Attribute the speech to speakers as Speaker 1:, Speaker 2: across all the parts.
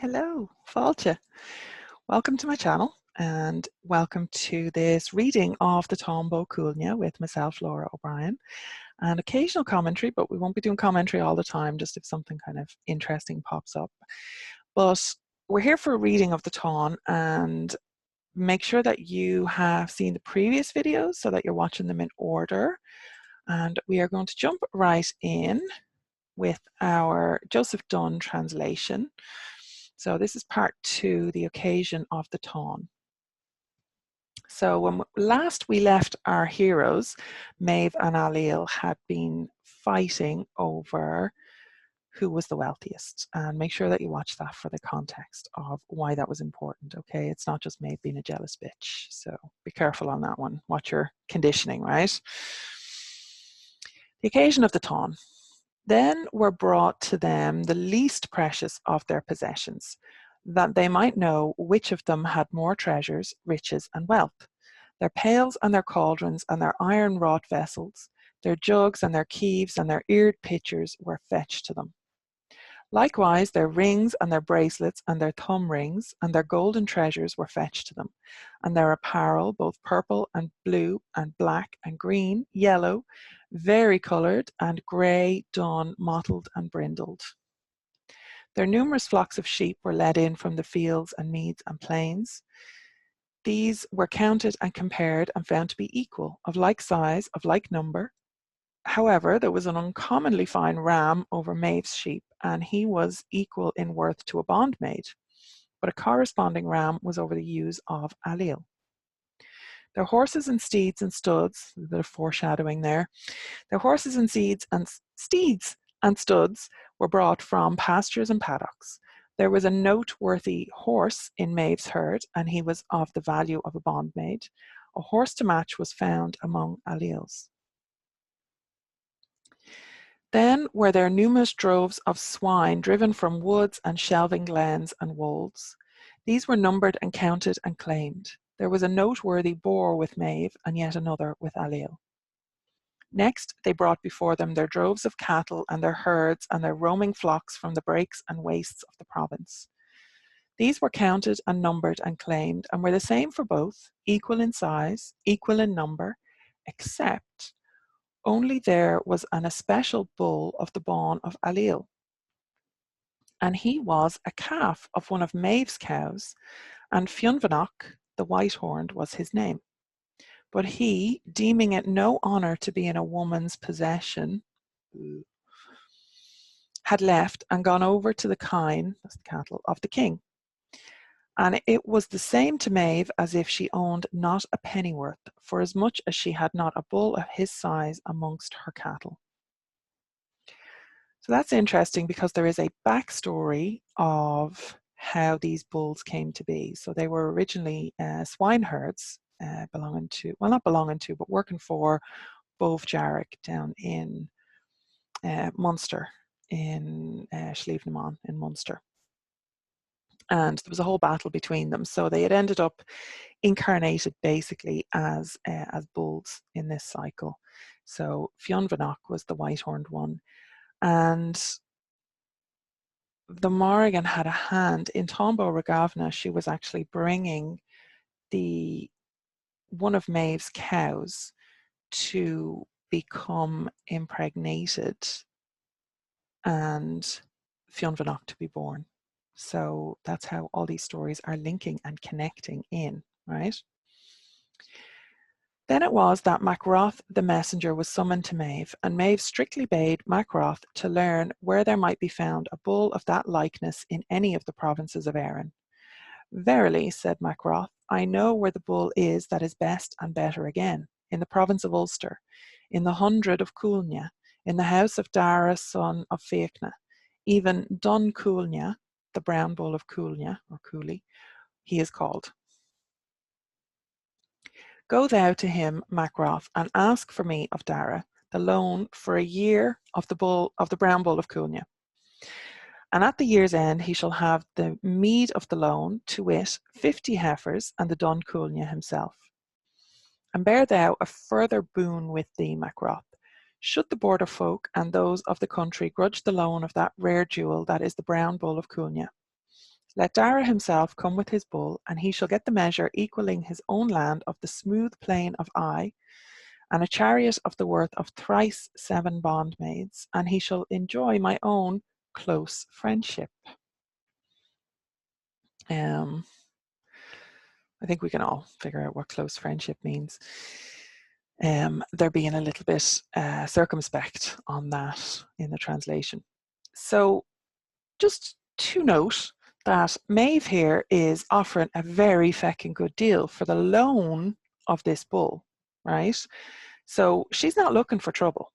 Speaker 1: Hello, Fáilte. Welcome to my channel and welcome to this reading of the Táin Cúailgne with myself, Lora O'Brien, and occasional commentary, but we won't be doing commentary all the time, just if something kind of interesting pops up. But we're here for a reading of the Táin, and make sure that you have seen the previous videos so that you're watching them in order. And we are going to jump right in with our Joseph Dunn translation. So this is part 2, the occasion of the Táin. So when last we left our heroes, Maeve and Ailill had been fighting over who was the wealthiest. And make sure that you watch that for the context of why that was important, okay? It's not just Maeve being a jealous bitch. So be careful on that one. Watch your conditioning, right? The occasion of the Táin. Then were brought to them the least precious of their possessions, that they might know which of them had more treasures, riches, and wealth. Their pails and their cauldrons and their iron-wrought vessels, their jugs and their keeves and their eared pitchers were fetched to them. Likewise their rings and their bracelets and their thumb rings and their golden treasures were fetched to them, and their apparel, both purple and blue and black and green, yellow, vari-coloured and grey, dun, mottled and brindled. Their numerous flocks of sheep were led in from the fields and meads and plains. These were counted and compared and found to be equal, of like size, of like number. However, there was an uncommonly fine ram over Maeve's sheep, and he was equal in worth to a bondmaid, but a corresponding ram was over the ewes of Ailill. Their horses and steeds and studs, a bit of foreshadowing there, their horses and steeds and studs were brought from pastures and paddocks. There was a noteworthy horse in Maeve's herd, and he was of the value of a bondmaid. A horse to match was found among Ailill's. Then were there numerous droves of swine driven from woods and shelving glens and wolds. These were numbered and counted and claimed. There was a noteworthy boar with Maeve, and yet another with Ailill. Next they brought before them their droves of cattle and their herds and their roaming flocks from the breaks and wastes of the province. These were counted and numbered and claimed, and were the same for both, equal in size, equal in number, except only there was an especial bull of the bawn of Ailill, and he was a calf of one of Maeve's cows, and Fionvanach, the white-horned, was his name. But he, deeming it no honour to be in a woman's possession, had left and gone over to the kine, that's the cattle, of the king. And it was the same to Maeve as if she owned not a pennyworth, for as much as she had not a bull of his size amongst her cattle. So that's interesting because there is a backstory of how these bulls came to be. So they were originally swine herds belonging to, well, not belonging to, but working for Bove Jarrick down in Munster, in Slievnaman in Munster. And there was a whole battle between them. So they had ended up incarnated basically as bulls in this cycle. So Fionvanach was the white-horned one. And the Mórrígan had a hand in Táin Ragavna. She was actually bringing one of Maeve's cows to become impregnated and Fionvanach to be born. So that's how all these stories are linking and connecting in, right? Then it was that Macroth the messenger was summoned to Maeve, and Maeve strictly bade Macroth to learn where there might be found a bull of that likeness in any of the provinces of Erin. Verily, said Macroth, I know where the bull is that is best and better again, in the province of Ulster, in the 100 of Cúailgne, in the house of Dara, son of Fiachna, even Dun Cúailgne, the brown bull of Cúailgne, or Cooley, he is called. Go thou to him, Macroth, and ask for me of Dara the loan for a year of the brown bull of Cúailgne. And at the year's end he shall have the meed of the loan, to wit, 50 heifers and the Dun Cúailgne himself. And bear thou a further boon with thee, Macroth. Should the border folk and those of the country grudge the loan of that rare jewel that is the brown bull of Cúailgne, Let Dara himself come with his bull, and he shall get the measure equalling his own land of the smooth plain of Ai, and a chariot of the worth of thrice 7 bondmaids, and he shall enjoy my own close friendship. I think we can all figure out what close friendship means. They're being a little bit circumspect on that in the translation. So just to note that Maeve here is offering a very feckin' good deal for the loan of this bull, right? So she's not looking for trouble.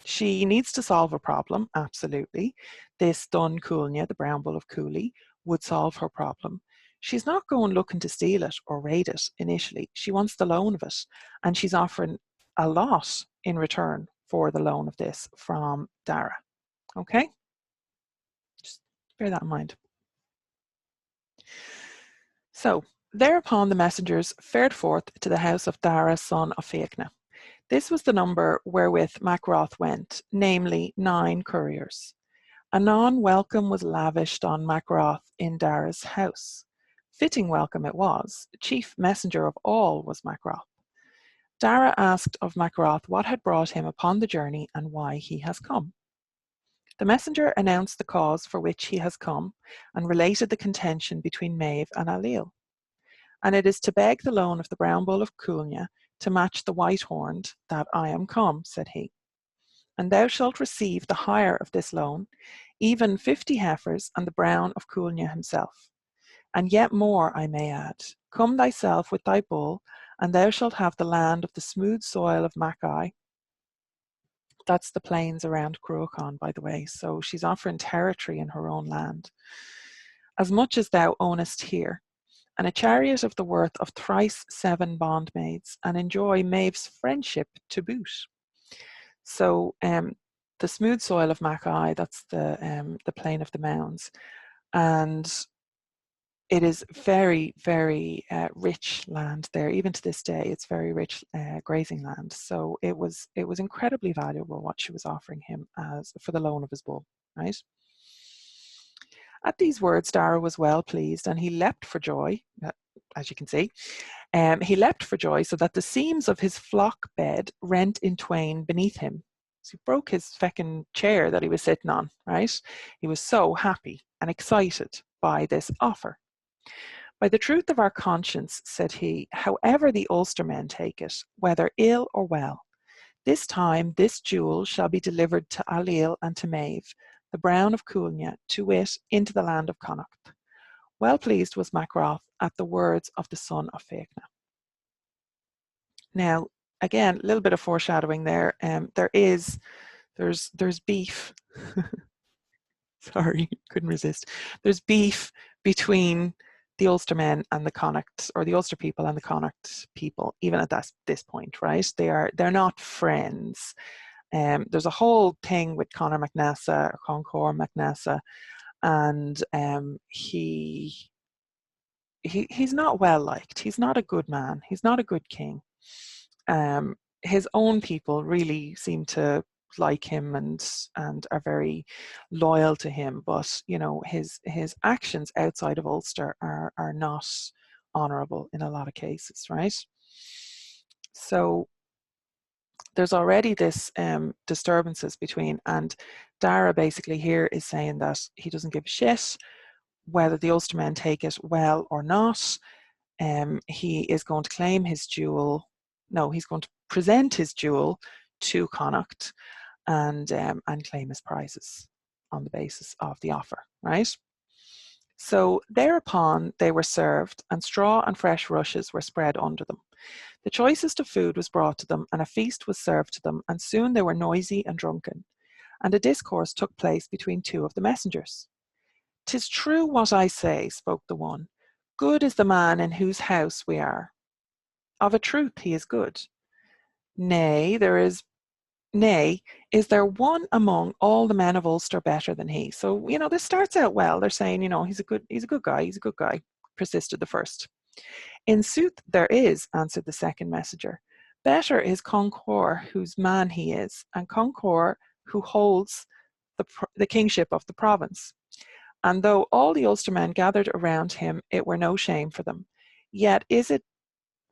Speaker 1: She needs to solve a problem, absolutely. This Dun Cúailgne, the brown bull of Cooley, would solve her problem. She's not going looking to steal it or raid it initially. She wants the loan of it, and she's offering a lot in return for the loan of this from Dara. Okay? Just bear that in mind. So, thereupon the messengers fared forth to the house of Dara, son of Cúailgne. This was the number wherewith Macroth went, namely 9 couriers. Anon welcome was lavished on Macroth in Dara's house. Fitting welcome it was. Chief messenger of all was Macroth. Dara asked of Macroth what had brought him upon the journey and why he has come. The messenger announced the cause for which he has come and related the contention between Maeve and Ailill. And it is to beg the loan of the brown bull of Cúailgne to match the white-horned that I am come, said he. And thou shalt receive the hire of this loan, even 50 heifers and the brown of Cúailgne himself. And yet more, I may add. Come thyself with thy bull, and thou shalt have the land of the smooth soil of Mackay. That's the plains around Cúailgne, by the way. So she's offering territory in her own land. As much as thou ownest here, and a chariot of the worth of thrice 7 bondmaids, and enjoy Maeve's friendship to boot. So the smooth soil of Mackay, that's the plain of the mounds, and it is very, very rich land there. Even to this day, it's very rich grazing land. So it was incredibly valuable what she was offering him as for the loan of his bull, right? At these words, Dara was well pleased, and he leapt for joy, as you can see. He leapt for joy so that the seams of his flock bed rent in twain beneath him. So he broke his feckin' chair that he was sitting on, right? He was so happy and excited by this offer. By the truth of our conscience, said he, however the Ulstermen take it, whether ill or well, this time this jewel shall be delivered to Ailill and to Maeve, the brown of Cúailgne, to wit, into the land of Connacht. Well pleased was Macroth at the words of the son of Cúailgne. Now, again, a little bit of foreshadowing there. There's beef. Sorry, couldn't resist. There's beef between the Ulstermen and the Connacht, or the Ulster people and the Connacht people, even at this point, right? They're not friends. There's a whole thing with Conor MacNessa, or Concor MacNessa, and he's not well liked. He's not a good man. He's not a good king. His own people really seem to like him and are very loyal to him, but you know his actions outside of Ulster are not honourable in a lot of cases, right? So there's already this disturbances between, and Dara basically here is saying that he doesn't give a shit whether the Ulstermen take it well or not. He is going to claim his jewel. No, he's going to present his jewel to Connacht and claim his prizes on the basis of the offer, right? So thereupon they were served, and straw and fresh rushes were spread under them. The choicest of food was brought to them, and a feast was served to them, and soon they were noisy and drunken. And a discourse took place between 2 of the messengers. "'Tis true what I say," spoke the one. "Good is the man in whose house we are. Of a truth he is good. Nay, is there one among all the men of Ulster better than he?" So, you know, this starts out well. They're saying, you know, he's a good guy, persisted the first. "In sooth there is," answered the second messenger. "Better is Concor, whose man he is, and Concor, who holds the kingship of the province. and though all the Ulstermen gathered around him, it were no shame for them. Yet is it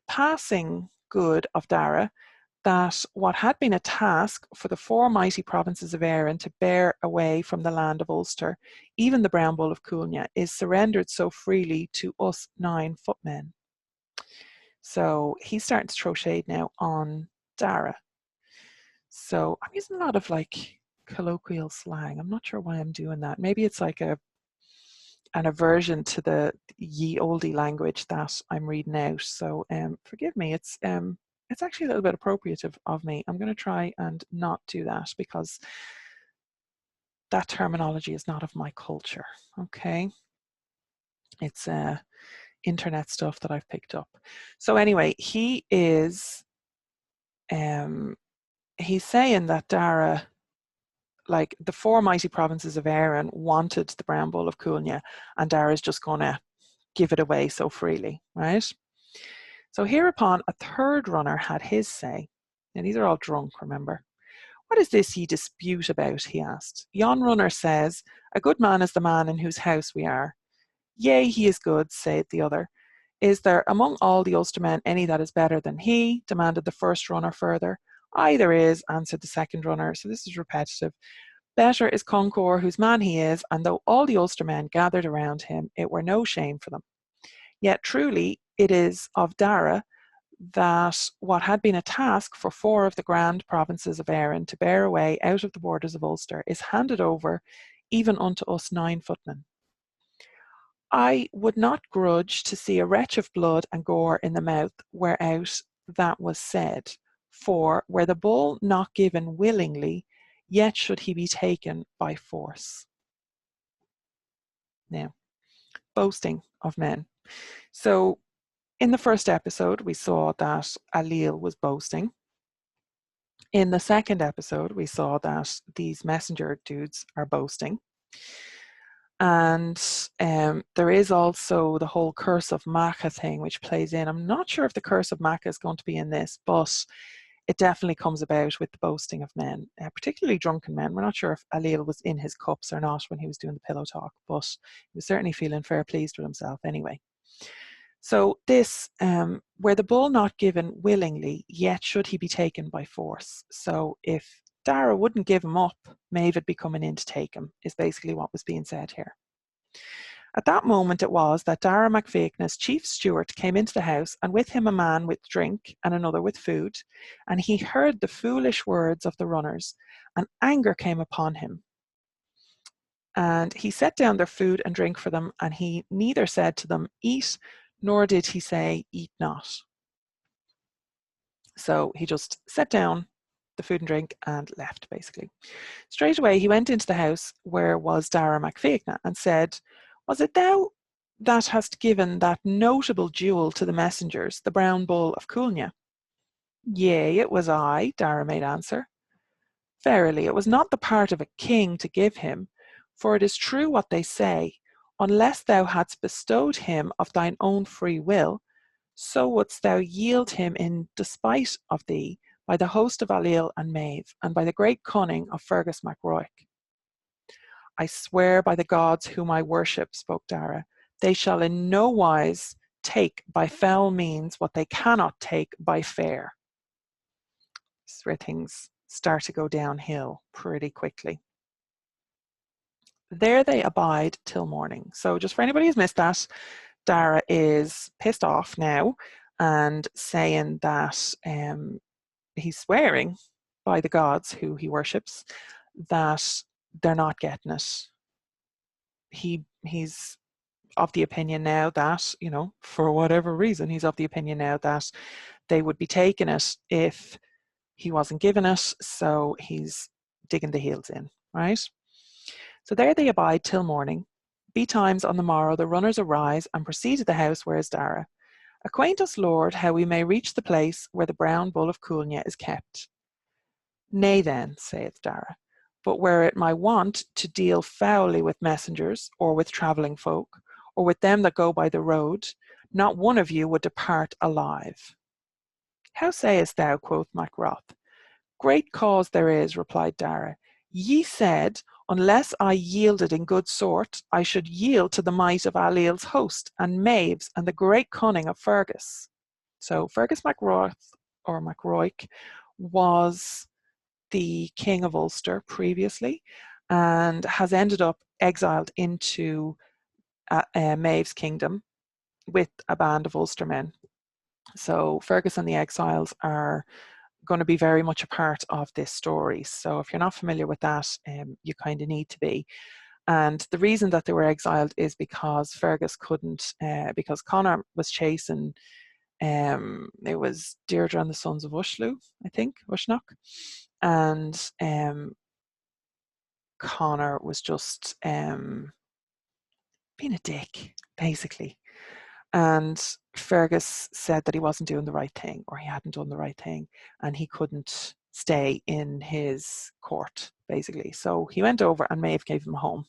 Speaker 1: passing good of Dara that what had been a task for the 4 mighty provinces of Éireann to bear away from the land of Ulster, even the brown bull of Cúailgne, is surrendered so freely to us 9 footmen. So he's starting to throw shade now on Dara. So I'm using a lot of like colloquial slang. I'm not sure why I'm doing that. Maybe it's like an aversion to the ye olde language that I'm reading out. So forgive me. It's actually a little bit appropriative of me. I'm going to try and not do that because that terminology is not of my culture. Okay, it's internet stuff that I've picked up. So anyway, he is he's saying that Dara, like the 4 mighty provinces of Éireann, wanted the brown bull of Cúailgne, and Dara's just going to give it away so freely, right? So hereupon a 3rd runner had his say. Now these are all drunk, remember. What is this ye dispute about, he asked. Yon runner says, a good man is the man in whose house we are. Yea, he is good, said the other. Is there among all the Ulstermen any that is better than he? Demanded the 1st runner further. Aye, there is, answered the 2nd runner. So this is repetitive. Better is Concord, whose man he is, and though all the Ulstermen gathered around him, it were no shame for them. Yet truly it is of Dara that what had been a task for 4 of the grand provinces of Éireann to bear away out of the borders of Ulster is handed over even unto us 9 footmen. I would not grudge to see a retch of blood and gore in the mouth whereout that was said, for were the bull not given willingly, yet should he be taken by force. Now, boasting of men. So in the 1st episode, we saw that Ailill was boasting. In the 2nd episode, we saw that these messenger dudes are boasting. And there is also the whole curse of Macha thing, which plays in. I'm not sure if the curse of Macha is going to be in this, but it definitely comes about with the boasting of men, particularly drunken men. We're not sure if Ailill was in his cups or not when he was doing the pillow talk, but he was certainly feeling fair pleased with himself anyway. So this, where the bull not given willingly, yet should he be taken by force. So if Dara wouldn't give him up, Maeve would be coming in to take him, is basically what was being said here. At that moment it was that Dara MacFeachna's chief steward came into the house, and with him a man with drink and another with food, and he heard the foolish words of the runners, and anger came upon him. And he set down their food and drink for them, and he neither said to them, eat, nor did he say, eat not. So he just set down the food and drink and left, basically. Straight away he went into the house where was Dara MacFeachna and said, was it thou that hast given that notable jewel to the messengers, the brown bull of Cúailgne? Yea, it was I, Dara made answer. Verily, it was not the part of a king to give him, for it is true what they say, unless thou hadst bestowed him of thine own free will, so wouldst thou yield him in despite of thee by the host of Ailill and Maeve, and by the great cunning of Fergus MacRoich. I swear by the gods whom I worship, spoke Dara, they shall in no wise take by foul means what they cannot take by fair. This is where things start to go downhill pretty quickly. There they abide till morning. So just for anybody who's missed that, Dara is pissed off now and saying that he's swearing by the gods who he worships that they're not getting it. He's of the opinion now that, you know, for whatever reason, he's of the opinion now that they would be taking it if he wasn't given it, so he's digging the heels in, right? So there they abide till morning. Betimes on the morrow the runners arise and proceed to the house where is Dara. Acquaint us, Lord, how we may reach the place where the brown bull of Cúailgne is kept. Nay then, saith Dara, but were it my wont to deal foully with messengers, or with travelling folk, or with them that go by the road, not one of you would depart alive. How sayest thou, quoth MacRoth. Great cause there is, replied Dara. Ye said, Unless I yielded in good sort, I should yield to the might of Ailill's host and Maeve's and the great cunning of Fergus. So Fergus MacRoth, or Macroic, was the king of Ulster previously and has ended up exiled into Maeve's kingdom with a band of Ulstermen. So Fergus and the exiles are going to be very much a part of this story. So if you're not familiar with that, you kind of need to be. And the reason that they were exiled is because Fergus couldn't, because Conor was chasing, it was Deirdre and the sons of Ushlu, I think, Ushnach. And Conor was just being a dick, basically. And Fergus said that he wasn't doing the right thing, or he hadn't done the right thing, and he couldn't stay in his court, basically. So he went over and Maeve gave him a home.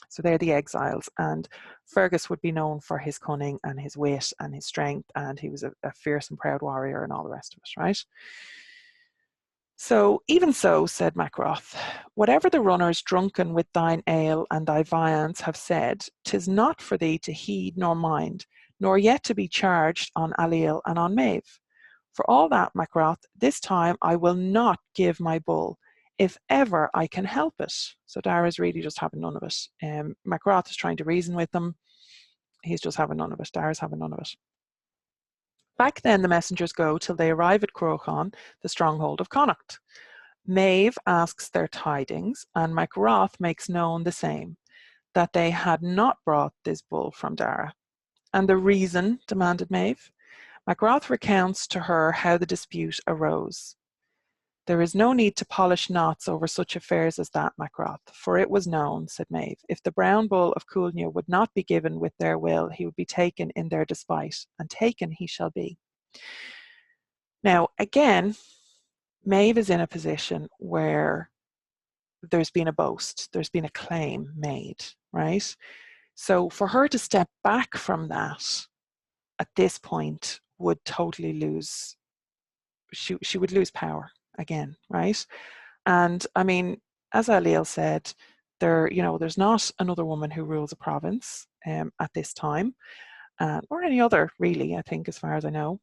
Speaker 1: So they're the exiles, and Fergus would be known for his cunning and his wit and his strength, and he was a fierce and proud warrior and all the rest of it, right? So even so, said Macroth, whatever the runners drunken with thine ale and thy viands have said, 'tis not for thee to heed nor mind, nor yet to be charged on Ailill and on Maeve. For all that, Macroth, this time I will not give my bull, if ever I can help it. So Dara's really just having none of it. Macroth is trying to reason with them. He's just having none of it. Dara's having none of it. Back then the messengers go till they arrive at Cúailgne, the stronghold of Connacht. Maeve asks their tidings, and Macroth makes known the same, that they had not brought this bull from Dara. And the reason, demanded Maeve. Macroth recounts to her how the dispute arose. There is no need to polish knots over such affairs as that, Macroth, for it was known, said Maeve, if the brown bull of Cúailgne would not be given with their will, he would be taken in their despite, and taken he shall be. Now, again, Maeve is in a position where there's been a boast, there's been a claim made, right? So for her to step back from that at this point would totally lose, she would lose power again, right? And I mean, as Ailill said, there's not another woman who rules a province at this time, or any other really, I think, as far as I know.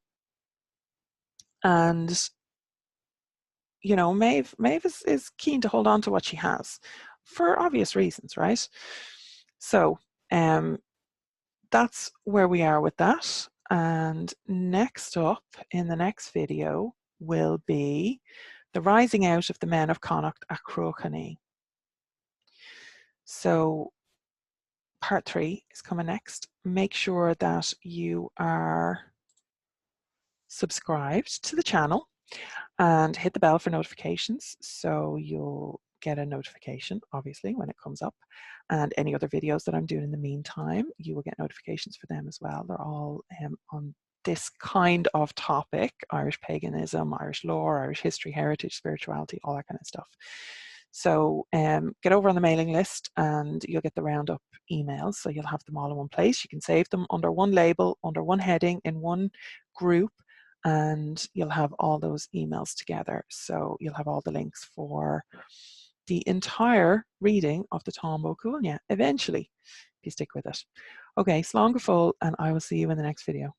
Speaker 1: And Maeve is keen to hold on to what she has for obvious reasons, right? So that's where we are with that. And next up in the next video will be the rising out of the men of Connacht at Cúailgne. So part 3 is coming next. Make sure that you are subscribed to the channel and hit the bell for notifications so you'll get a notification, obviously, when it comes up. And any other videos that I'm doing in the meantime, you will get notifications for them as well. They're all on this kind of topic: Irish paganism, Irish lore, Irish history, heritage, spirituality, all that kind of stuff. So get over on the mailing list and you'll get the roundup emails, so you'll have them all in one place. You can save them under one label, under one heading, in one group, and you'll have all those emails together. So you'll have all the links for the entire reading of the Tombo Cúailgne eventually, if you stick with it. Okay, slán go fóill, and I will see you in the next video.